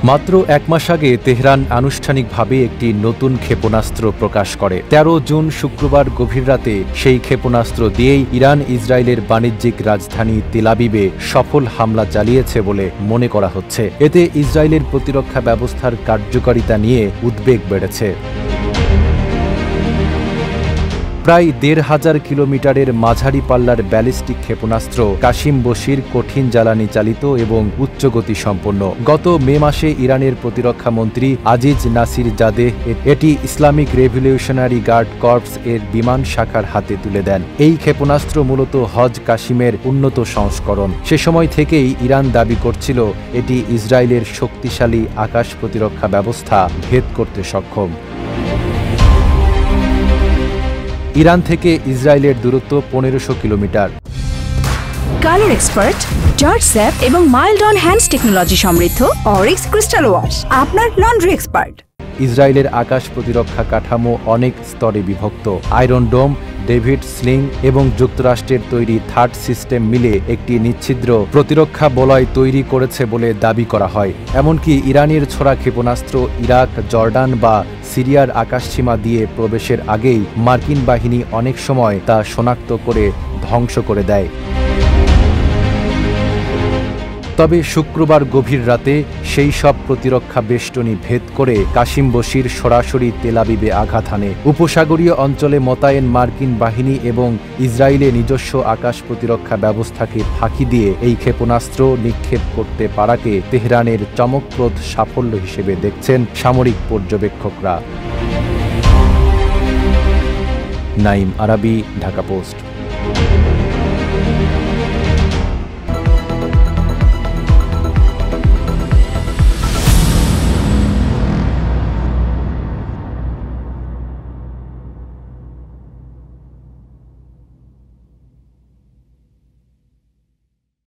মাত্র এক মাস আগে তেহরান আনুষ্ঠানিকভাবে একটি নতুন ক্ষেপণাস্ত্র প্রকাশ করে। ১৩ জুন শুক্রবার গভীর রাতে সেই ক্ষেপণাস্ত্র দিয়েই ইরান ইসরায়েলের বাণিজ্যিক রাজধানী তেল আবিবে সফল হামলা চালিয়েছে বলে মনে করা হচ্ছে। এতে ইসরায়েলের প্রতিরক্ষা ব্যবস্থার কার্যকারিতা নিয়ে উদ্বেগ বেড়েছে। প্রায় ১৫০০ কিলোমিটারের মাঝারি পাল্লার ব্যালিস্টিক ক্ষেপণাস্ত্র কাশিম বশির কঠিন জ্বালানি চালিত এবং উচ্চগতি সম্পন্ন। গত মে মাসে ইরানের প্রতিরক্ষা মন্ত্রী আজিজ নাসির জাদেহ এটি ইসলামিক রেভলিউশনারি গার্ড কর্পস এর বিমান শাখার হাতে তুলে দেন। এই ক্ষেপণাস্ত্র মূলত হজ কাশিমের উন্নত সংস্করণ। সে সময় থেকেই ইরান দাবি করছিল এটি ইসরায়েলের শক্তিশালী আকাশ প্রতিরক্ষা ব্যবস্থা ভেদ করতে সক্ষম। ইরান থেকে ইসরায়েলের দূরত্ব ১৫০০ kilometre. Colour expert, George sap এবং মাইল্ড অন হ্যান্ডস টেকনোলজি সমৃদ্ধ অরিক্স ক্রিস্টাল ওয়াশ আপনার লন্ড্রি এক্সপার্ট। ইসরায়েলের আকাশ প্রতিরক্ষা কাঠামো অনেক স্তরে বিভক্ত। আয়রন ডোম, ডেভিড স্লিং এবং যুক্তরাষ্ট্রের তৈরি থার্ড সিস্টেম মিলে একটি নিচ্ছিদ্র প্রতিরক্ষা বলয় তৈরি করেছে বলে দাবি করা হয়। এমনকি ইরানের ছোড়া ক্ষেপণাস্ত্র ইরাক, জর্ডান বা সিরিয়ার আকাশসীমা দিয়ে প্রবেশের আগেই মার্কিন বাহিনী অনেক সময় তা শনাক্ত করে ধ্বংস করে দেয়। তবে শুক্রবার গভীর রাতে সেই সব প্রতিরক্ষা বেষ্টনী ভেদ করে কাশিম বশির সরাসরি তেল আবিবে আঘাত হানে। উপসাগরীয় অঞ্চলে মোতায়েন মার্কিন বাহিনী এবং ইসরায়েলে নিজস্ব আকাশ প্রতিরক্ষা ব্যবস্থাকে ফাঁকি দিয়ে এই ক্ষেপণাস্ত্র নিক্ষেপ করতে পারাকে তেহরানের চমকপ্রদ সাফল্য হিসেবে দেখছেন সামরিক পর্যবেক্ষকরা। নাঈম আরাবী, ঢাকা পোস্ট।